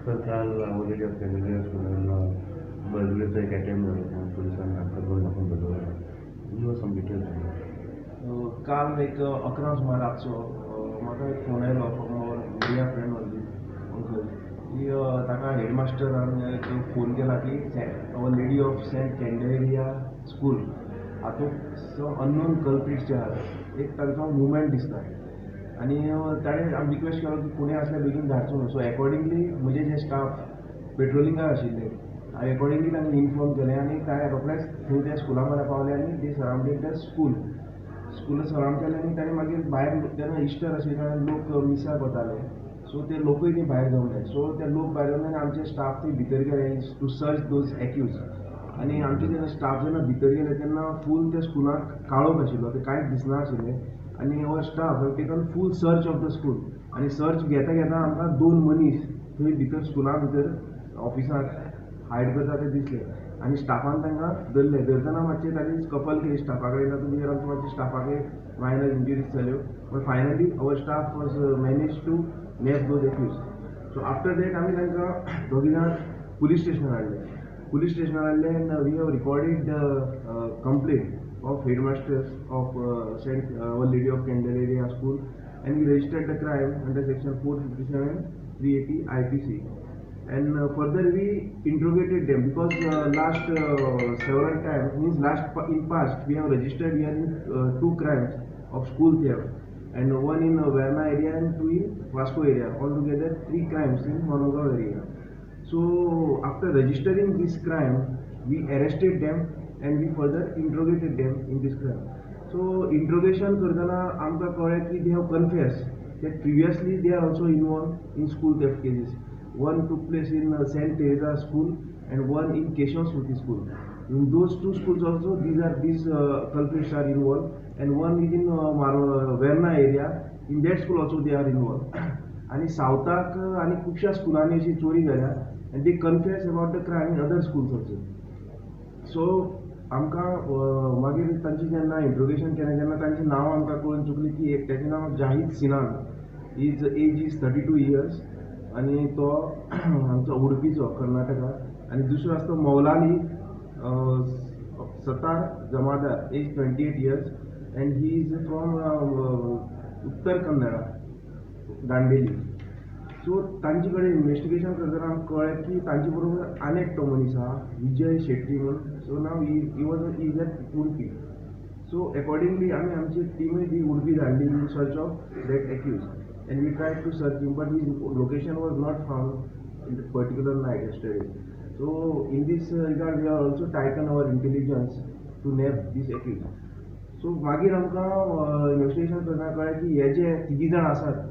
तर काल आवडलेल्या फॅमिली स्टुडंटला बर्दुलेचा एक अटेम्प्ट झाला, पोलिसांना अटक करून आपण बदलला सम डिटेल्स. काल एक 11 सुमार रातचो म्हाका एक फोन आयलो from our media friend only uncle की ताका हेडमास्टरान एक फोन केला की Our Lady of Saint Candelaria school हातूंत सम अननोन कल्प्रिट्स जे आहात एक तांकां मुवमेंट दिसता आनी ताणें आमी रिक्वेस्ट केलो की कोणें आसल्यार बेगीन धाडचो न्हू. सो अकॉर्डिंगली म्हजे जे स्टाफ पेट्रोलिंगाक आशिल्ले हांवें अकॉर्डिंगली तांकां इन्फॉर्म केलें आनी ताणें रोखडेंच थंय त्या स्कुला म्हऱ्या पावले आनी ते सरावंडींग द स्कूल सरावंड केलें आनी ताणें मागीर भायर तेन्ना इस्टर आशिल्ले कारण लोक मिसा करताले सो ते लोकूय थंय भायर जावंक जाय. सो ते लोक भायर जावन आनी आमचे स्टाफ थंय भितर गेले टू सर्च दोज एक्यूज आनी आमचे जेन्ना स्टाफ जेन्ना भितर गेले तेन्ना फूल त्या स्कुलाक काळोख आशिल्लो ते कांयच दिसनाशिल्लें आनी our staff taken full search of the school आनी सर्च घेता घेता आमकां 2 मनीस थंय भितर स्कुला भितर ऑफिसांत हायड करता ते दिसले आनी स्टाफान तांकां धरतना मातशें ताणी कपल केली स्टाफा कडेन तातूंत आमच्या मातशें स्टाफाक मायनर इंजुरीज जाल्यो but finally our staff was manage to nab those accused. So after that आमी तांकां दोगी जाण पुलीस स्टेशनार हाडले and we have recorded complaint of headmasters of Saint Our Lady of Candelaria School and we registered the crime under section 457 380 IPC and further we interrogated them because last several times means in past we have registered here in 2 crimes of school theft and one in Verna area and 2 in Vasco area, altogether 3 crimes in Monogaon area. So after registering this crime we arrested them and we further interrogated them in this crime. So interrogation करताना आमकां कळ्ळें की they have confessed that previously they are also involved in school theft cases. One took place in Saint Teresa School and one in Keshav Smriti School. In those 2 schools also these culprits are involved and one is in Verna area. In that school also they are involved. आणि सावथाक आनी खुबश्या स्कुलांनी अशी चोरी जाल्या and they confess about the crime in other schools also. सो आमकां मागीर तांची जेन्ना इंट्रोगेशन केलें तेन्ना तांचीं नांवां आमकां कळून चुकलीं की एक ताचें नांव जाहीद सिनान एज इज 32 years आनी तो आमचो उडपीचो कर्नाटका आनी दुसरो आसा तो Maulali Sattar Jamadar age 28 years and he is from Uttar Kannada Dandeli. So तांचे कडेन इन्वेस्टिगेशन करतना आमकां कळ्ळें की तांचे बरोबर आनी एकटो मनीस आहा विजय शेट्टी म्हणून. सो नाव is at Udupi. So accordingly आमी आमची टीमूय ती उडपी धाडली in search of that accused and we tried to search him but his location was not found in the particular night yesterday. So in this regard we are also tighten our intelligence to nab this accused. So मागीर आमकां investigation करतना कळ्ळें की हे जे 3 जाण आसात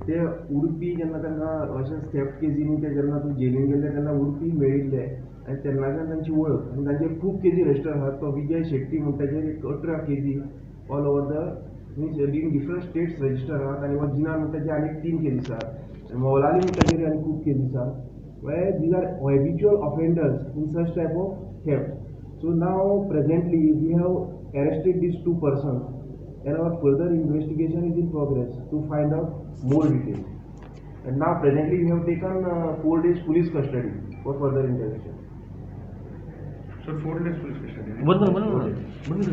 ते उडपी जेन्ना तांकां अशें थेफ्ट केसींनी ते जेन्ना तूं जेलीन गेल्ले तेन्ना उडपी मेळिल्ले आनी तेन्नाच्यान तांची वळख आनी तांचे खूब केजी रजिस्टर आसात. तो विजय शेट्टी म्हणटा ताचेर एक 18 KG all over the means in different states register आहात आनी जिनान म्हणटा ताचे आनी 3 केजीस आसात. मौलाली म्हणटा ताचेर आनी खूब केजीस आसात where these are habitual offenders in such type of theft. So now presently we have arrested these 2 persons and our further investigation is in progress to find out more details. And now presently we have taken 4 days police custody for further interrogation. So 4 days police custody. बंद